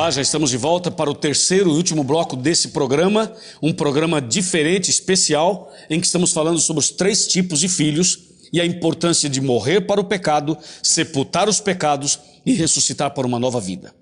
Olá, já estamos de volta para o terceiro e último bloco desse programa, um programa diferente, especial, em que estamos falando sobre os 3 tipos de filhos e a importância de morrer para o pecado, sepultar os pecados e ressuscitar para uma nova vida.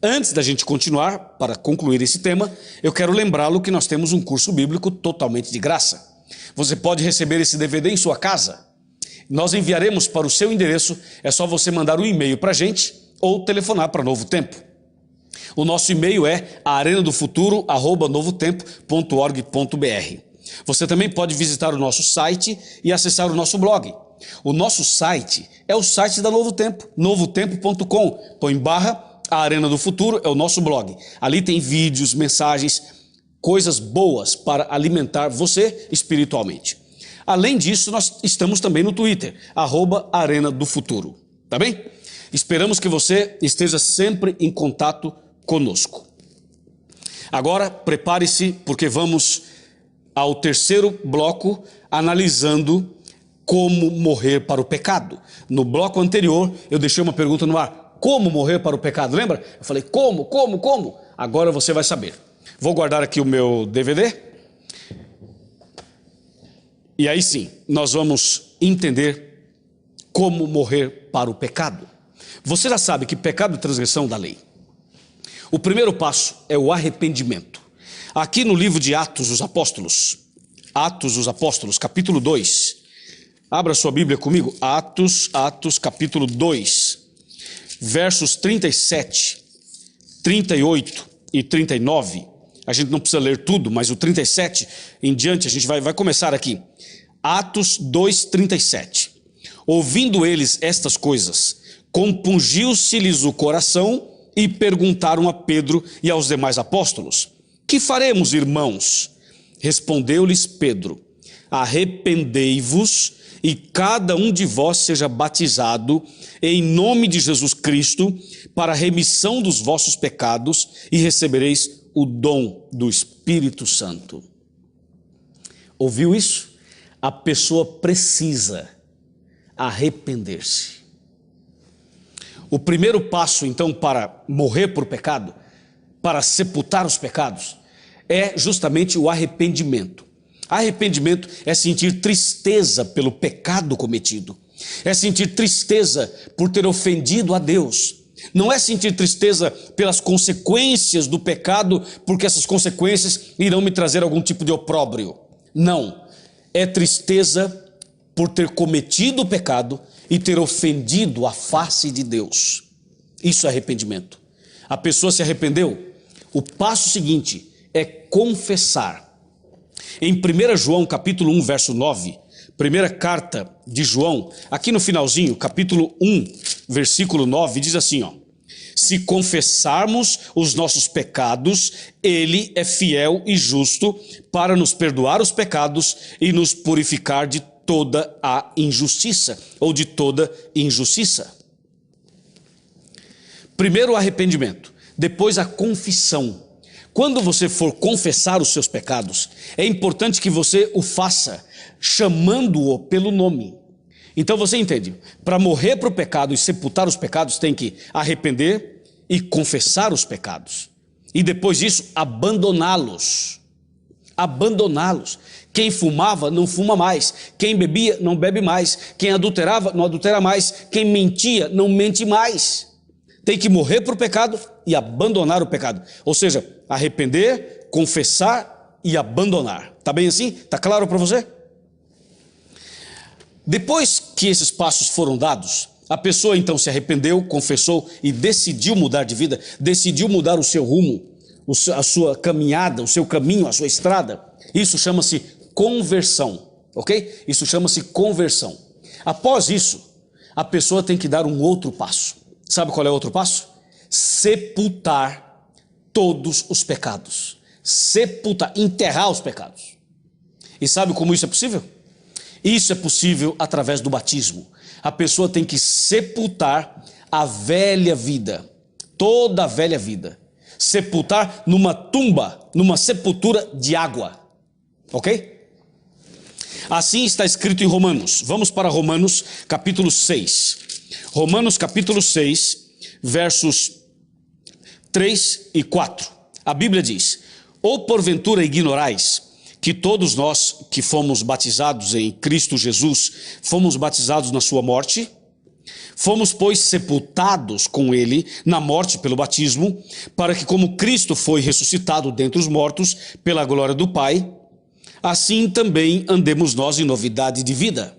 Antes da gente continuar, para concluir esse tema, eu quero lembrá-lo que nós temos um curso bíblico totalmente de graça. Você pode receber esse DVD em sua casa. Nós enviaremos para o seu endereço, é só você mandar um e-mail para a gente ou telefonar para Novo Tempo. O nosso e-mail é arenadofuturo@novotempo.org.br. Você também pode visitar o nosso site e acessar o nosso blog. O nosso site é o site da Novo Tempo, novotempo.com. Põe barra a Arena do Futuro, é o nosso blog. Ali tem vídeos, mensagens, coisas boas para alimentar você espiritualmente. Além disso, nós estamos também no Twitter, @Arena do Futuro. Tá bem? Esperamos que você esteja sempre em contato conosco. Agora, prepare-se, porque vamos ao terceiro bloco, analisando como morrer para o pecado. No bloco anterior, eu deixei uma pergunta no ar. Como morrer para o pecado? Lembra? Eu falei, como? Agora você vai saber. Vou guardar aqui o meu DVD. E aí sim, nós vamos entender como morrer para o pecado. Você já sabe que pecado é transgressão da lei. O primeiro passo é o arrependimento. Aqui no livro de Atos dos Apóstolos, capítulo 2. Abra sua Bíblia comigo. Atos, capítulo 2, versos 37, 38 e 39. A gente não precisa ler tudo, mas o 37 em diante a gente vai começar aqui. Atos 2:37. Ouvindo eles estas coisas, compungiu-se-lhes o coração e perguntaram a Pedro e aos demais apóstolos: que faremos, irmãos? Respondeu-lhes Pedro: arrependei-vos e cada um de vós seja batizado em nome de Jesus Cristo para a remissão dos vossos pecados e recebereis o dom do Espírito Santo. Ouviu isso? A pessoa precisa arrepender-se. O primeiro passo, então, para morrer por pecado, para sepultar os pecados, é justamente o arrependimento. Arrependimento é sentir tristeza pelo pecado cometido. É sentir tristeza por ter ofendido a Deus. Não é sentir tristeza pelas consequências do pecado, porque essas consequências irão me trazer algum tipo de opróbrio. Não. É tristeza por ter cometido o pecado e ter ofendido a face de Deus. Isso é arrependimento. A pessoa se arrependeu. O passo seguinte é confessar. Em 1 João capítulo 1, verso 9, primeira carta de João, aqui no finalzinho, capítulo 1, versículo 9, diz assim, ó: se confessarmos os nossos pecados, Ele é fiel e justo para nos perdoar os pecados e nos purificar de toda a injustiça, ou de toda injustiça. Primeiro o arrependimento, depois a confissão. Quando você for confessar os seus pecados, é importante que você o faça chamando-o pelo nome. Então você entende, para morrer para o pecado e sepultar os pecados, tem que arrepender e confessar os pecados. E depois disso, abandoná-los. Abandoná-los. Quem fumava, não fuma mais. Quem bebia, não bebe mais. Quem adulterava, não adultera mais. Quem mentia, não mente mais. Tem que morrer para o pecado e abandonar o pecado. Ou seja, arrepender, confessar e abandonar. Tá bem assim? Tá claro para você? Depois que esses passos foram dados, a pessoa então se arrependeu, confessou e decidiu mudar de vida, decidiu mudar o seu rumo, a sua caminhada, o seu caminho, a sua estrada. Isso chama-se conversão, ok? Isso chama-se conversão. Após isso, a pessoa tem que dar um outro passo. Sabe qual é o outro passo? Sepultar todos os pecados. Sepultar, enterrar os pecados. E sabe como isso é possível? Isso é possível através do batismo. A pessoa tem que sepultar a velha vida, toda a velha vida. Sepultar numa tumba, numa sepultura de água. Ok? Assim está escrito em Romanos. Vamos para Romanos capítulo 6. Romanos capítulo 6, versos 3 e 4. A Bíblia diz: ou porventura ignorais que todos nós que fomos batizados em Cristo Jesus, fomos batizados na sua morte? Fomos, pois, sepultados com ele na morte pelo batismo, para que como Cristo foi ressuscitado dentre os mortos pela glória do Pai, assim também andemos nós em novidade de vida.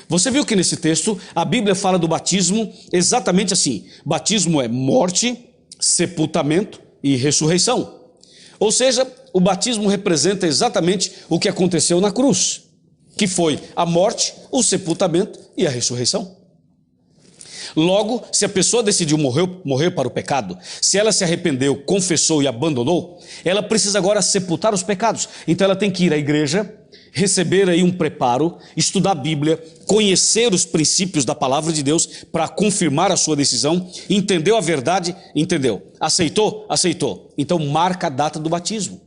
Você viu que nesse texto a Bíblia fala do batismo exatamente assim. Batismo é morte, sepultamento e ressurreição. Ou seja, o batismo representa exatamente o que aconteceu na cruz, que foi a morte, o sepultamento e a ressurreição. Logo, se a pessoa decidiu morrer para o pecado, se ela se arrependeu, confessou e abandonou, ela precisa agora sepultar os pecados. Então ela tem que ir à igreja, receber aí um preparo, estudar a Bíblia, conhecer os princípios da palavra de Deus para confirmar a sua decisão. Entendeu a verdade? Entendeu. Aceitou? Aceitou. Então marca a data do batismo.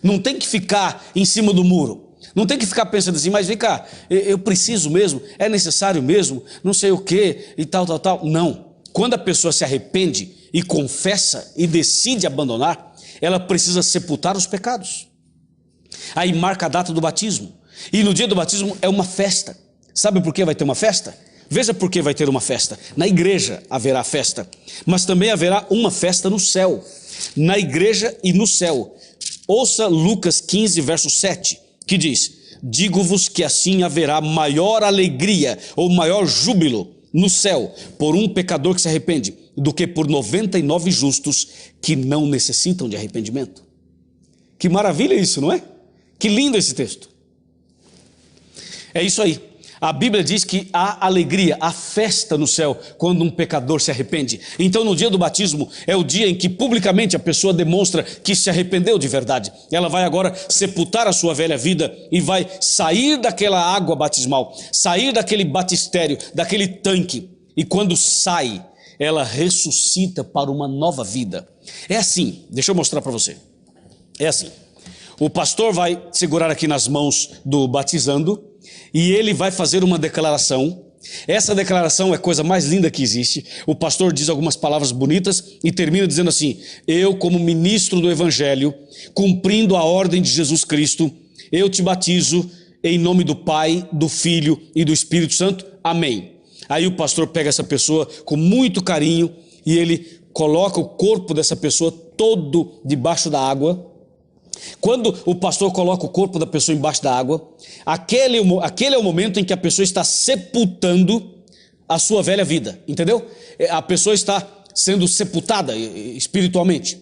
Não tem que ficar em cima do muro. Não tem que ficar pensando assim, mas vem cá, eu preciso mesmo, é necessário mesmo, não sei o que e tal. Não. Quando a pessoa se arrepende e confessa e decide abandonar, ela precisa sepultar os pecados. Aí marca a data do batismo. E no dia do batismo é uma festa. Sabe por que vai ter uma festa? Veja por que vai ter uma festa. Na igreja haverá festa, mas também haverá uma festa no céu. Na igreja e no céu. Ouça Lucas 15, verso 7. Que diz: digo-vos que assim haverá maior alegria ou maior júbilo no céu por um pecador que se arrepende do que por 99 justos que não necessitam de arrependimento. Que maravilha isso, não é? Que lindo esse texto. É isso aí. A Bíblia diz que há alegria, há festa no céu quando um pecador se arrepende. Então no dia do batismo é o dia em que publicamente a pessoa demonstra que se arrependeu de verdade. Ela vai agora sepultar a sua velha vida e vai sair daquela água batismal, sair daquele batistério, daquele tanque. E quando sai, ela ressuscita para uma nova vida. É assim, deixa eu mostrar para você. É assim, o pastor vai segurar aqui nas mãos do batizando, e ele vai fazer uma declaração. Essa declaração é a coisa mais linda que existe. O pastor diz algumas palavras bonitas e termina dizendo assim: eu, como ministro do evangelho, cumprindo a ordem de Jesus Cristo, eu te batizo em nome do Pai, do Filho e do Espírito Santo. Amém. Aí o pastor pega essa pessoa com muito carinho e ele coloca o corpo dessa pessoa todo debaixo da água. Quando o pastor coloca o corpo da pessoa embaixo da água, aquele é o momento em que a pessoa está sepultando a sua velha vida, entendeu? A pessoa está sendo sepultada espiritualmente.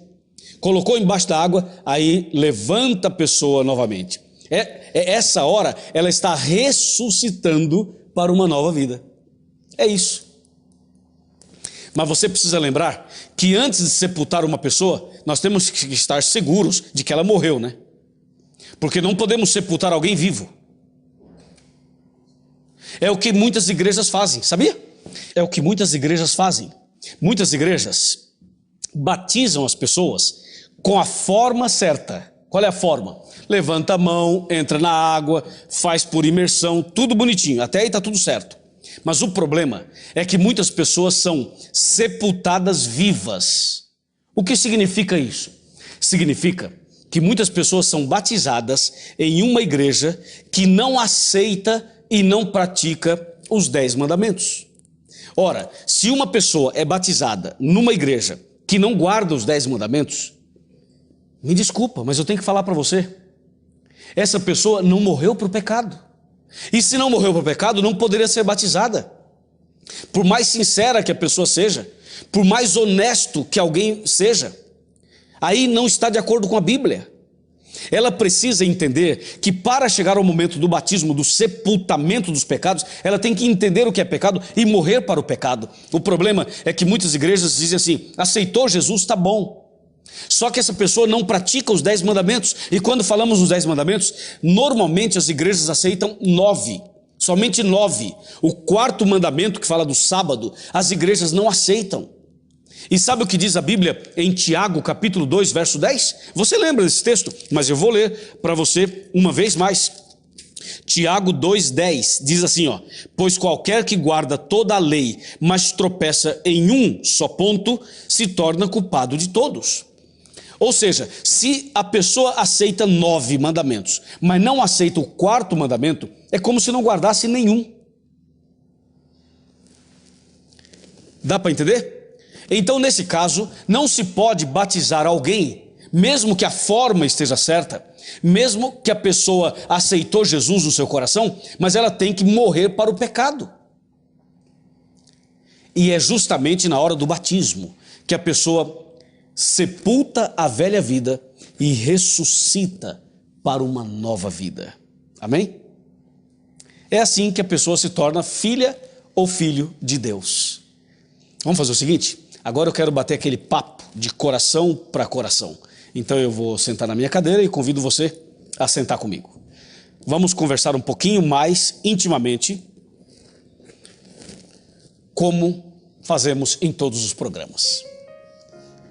Colocou embaixo da água, aí levanta a pessoa novamente. Essa hora ela está ressuscitando para uma nova vida. É isso. Mas você precisa lembrar que antes de sepultar uma pessoa, nós temos que estar seguros de que ela morreu, né? Porque não podemos sepultar alguém vivo. É o que muitas igrejas fazem, sabia? É o que muitas igrejas fazem. Muitas igrejas batizam as pessoas com a forma certa. Qual é a forma? Levanta a mão, entra na água, faz por imersão, tudo bonitinho, até aí está tudo certo. Mas o problema é que muitas pessoas são sepultadas vivas. O que significa isso? Significa que muitas pessoas são batizadas em uma igreja que não aceita e não pratica os 10 mandamentos. Ora, se uma pessoa é batizada numa igreja que não guarda os 10 mandamentos, me desculpa, mas eu tenho que falar para você. Essa pessoa não morreu para o pecado. E se não morreu para o pecado, não poderia ser batizada. Por mais sincera que a pessoa seja, por mais honesto que alguém seja, aí não está de acordo com a Bíblia. Ela precisa entender que para chegar ao momento do batismo, do sepultamento dos pecados, ela tem que entender o que é pecado e morrer para o pecado. O problema é que muitas igrejas dizem assim: aceitou Jesus, está bom. Só que essa pessoa não pratica os 10 mandamentos. E quando falamos nos 10 mandamentos, normalmente as igrejas aceitam 9. Somente 9. O 4º mandamento, que fala do sábado, as igrejas não aceitam. E sabe o que diz a Bíblia em Tiago, capítulo 2, verso 10? Você lembra desse texto? Mas eu vou ler para você uma vez mais. Tiago 2,10 diz assim, ó: pois qualquer que guarda toda a lei, mas tropeça em um só ponto, se torna culpado de todos. Ou seja, se a pessoa aceita 9 mandamentos, mas não aceita o 4º mandamento, é como se não guardasse nenhum. Dá para entender? Então, nesse caso, não se pode batizar alguém, mesmo que a forma esteja certa, mesmo que a pessoa aceitou Jesus no seu coração, mas ela tem que morrer para o pecado. E é justamente na hora do batismo que a pessoa sepulta a velha vida e ressuscita para uma nova vida. Amém? É assim que a pessoa se torna filha ou filho de Deus. Vamos fazer o seguinte? Agora eu quero bater aquele papo de coração para coração. Então eu vou sentar na minha cadeira e convido você a sentar comigo. Vamos conversar um pouquinho mais intimamente, como fazemos em todos os programas.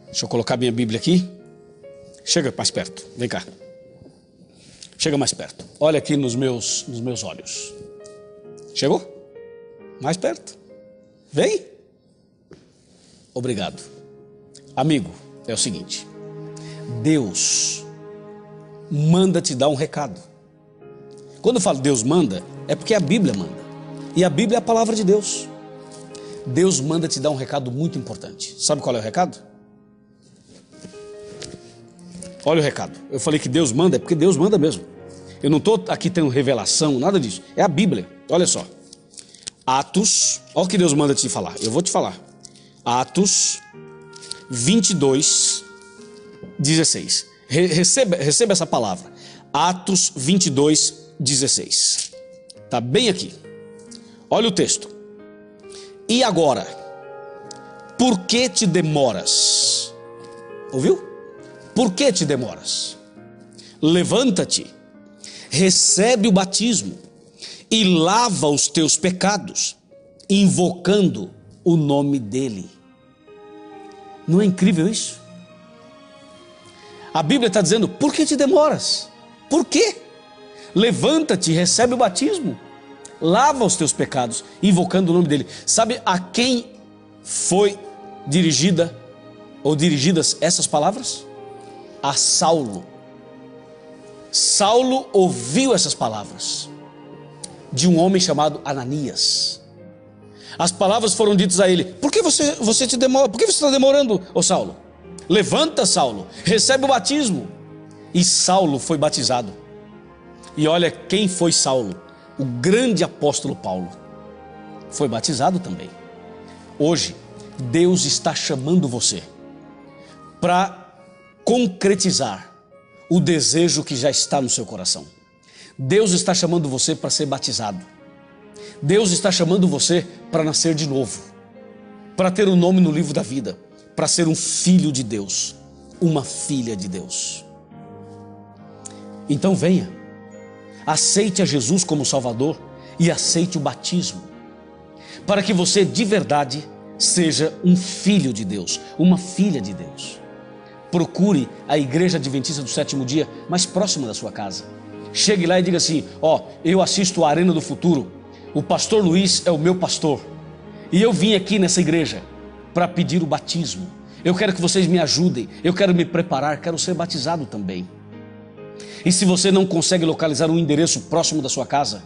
Deixa eu colocar minha Bíblia aqui. Chega mais perto, vem cá. Chega mais perto. Olha aqui nos meus olhos. Chegou? Mais perto. Vem. Obrigado. Amigo, é o seguinte. Deus manda te dar um recado. Quando eu falo Deus manda, é porque a Bíblia manda. E a Bíblia é a palavra de Deus. Deus manda te dar um recado muito importante. Sabe qual é o recado? Olha o recado. Eu falei que Deus manda, é porque Deus manda mesmo. Eu não estou aqui tendo revelação, nada disso. É a Bíblia. Olha só. Atos, olha o que Deus manda te falar. Eu vou te falar. Atos 22, 16. Receba essa palavra. Atos 22, 16. Está bem aqui. Olha o texto. E agora, por que te demoras? Ouviu? Por que te demoras? Levanta-te, recebe o batismo e lava os teus pecados, invocando o nome dele. Não é incrível isso? A Bíblia está dizendo, por que te demoras? Por quê? Levanta-te, recebe o batismo, lava os teus pecados, invocando o nome dele. Sabe a quem foi dirigida ou dirigidas essas palavras? A Saulo. Saulo ouviu essas palavras de um homem chamado Ananias. As palavras foram ditas a ele: por que você te demora? Por que você está demorando, ô Saulo? Levanta, Saulo, recebe o batismo. E Saulo foi batizado. E olha quem foi Saulo. O grande apóstolo Paulo foi batizado também. Hoje, Deus está chamando você para concretizar o desejo que já está no seu coração. Deus está chamando você para ser batizado. Deus está chamando você para nascer de novo, para ter um nome no livro da vida, para ser um filho de Deus, uma filha de Deus. Então venha, aceite a Jesus como Salvador e aceite o batismo, para que você de verdade seja um filho de Deus, uma filha de Deus. Procure a Igreja Adventista do Sétimo Dia mais próxima da sua casa. Chegue lá e diga assim: eu assisto a Arena do Futuro, o pastor Luiz é o meu pastor, e eu vim aqui nessa igreja para pedir o batismo. Eu quero que vocês me ajudem, eu quero me preparar, quero ser batizado também. E se você não consegue localizar um endereço próximo da sua casa,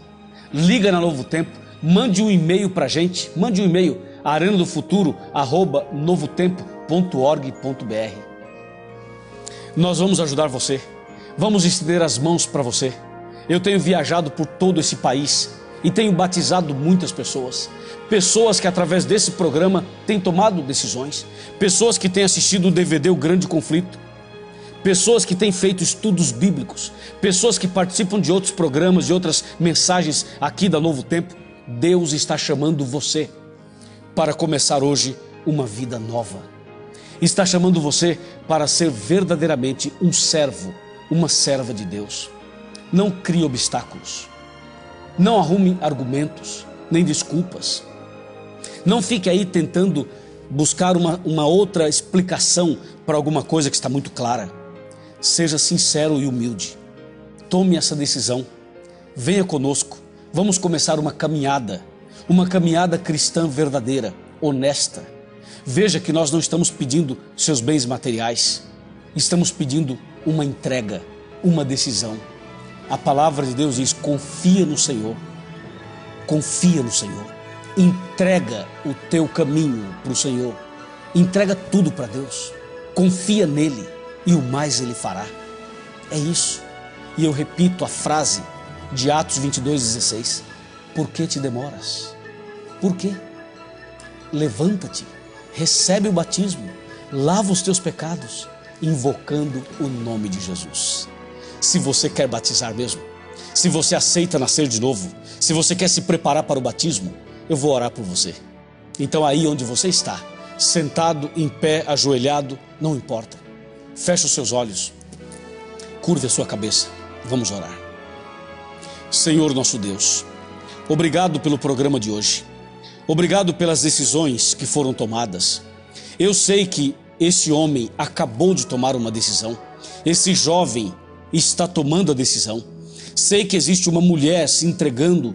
liga na Novo Tempo, mande um e-mail para a gente, mande um e-mail, arenadofuturo@novotempo.org.br. Nós vamos ajudar você, vamos estender as mãos para você. Eu tenho viajado por todo esse país e tenho batizado muitas pessoas. Pessoas que através desse programa têm tomado decisões. Pessoas que têm assistido o DVD O Grande Conflito. Pessoas que têm feito estudos bíblicos. Pessoas que participam de outros programas, de outras mensagens aqui da Novo Tempo. Deus está chamando você para começar hoje uma vida nova. Está chamando você para ser verdadeiramente um servo, uma serva de Deus. Não crie obstáculos. Não arrume argumentos, nem desculpas. Não fique aí tentando buscar uma outra explicação para alguma coisa que está muito clara. Seja sincero e humilde. Tome essa decisão. venha conosco, vamos começar uma caminhada cristã verdadeira, honesta. Veja que nós não estamos pedindo seus bens materiais, estamos pedindo uma entrega, uma decisão. A palavra de Deus diz: confia no Senhor, entrega o teu caminho para o Senhor, entrega tudo para Deus, confia nele e o mais ele fará. É isso. E eu repito a frase de Atos 22:16: por que te demoras? Por quê? Levanta-te, recebe o batismo, lava os teus pecados, invocando o nome de Jesus. Se você quer batizar mesmo, se você aceita nascer de novo, se você quer se preparar para o batismo, eu vou orar por você. Então aí onde você está, sentado, em pé, ajoelhado, não importa. Feche os seus olhos, curve a sua cabeça, vamos orar. Senhor nosso Deus, obrigado pelo programa de hoje. Obrigado pelas decisões que foram tomadas. Eu sei que esse homem acabou de tomar uma decisão. Esse jovem está tomando a decisão. Sei que existe uma mulher se entregando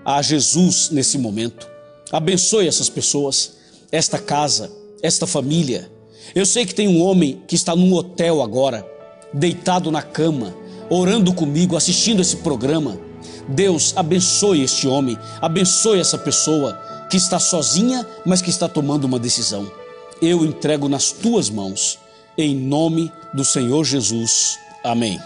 a Jesus nesse momento. Abençoe essas pessoas, esta casa, esta família. Eu sei que tem um homem que está num hotel agora, deitado na cama, orando comigo, assistindo esse programa. Deus, abençoe este homem, abençoe essa pessoa que está sozinha, mas que está tomando uma decisão. Eu entrego nas tuas mãos, em nome do Senhor Jesus. Amém.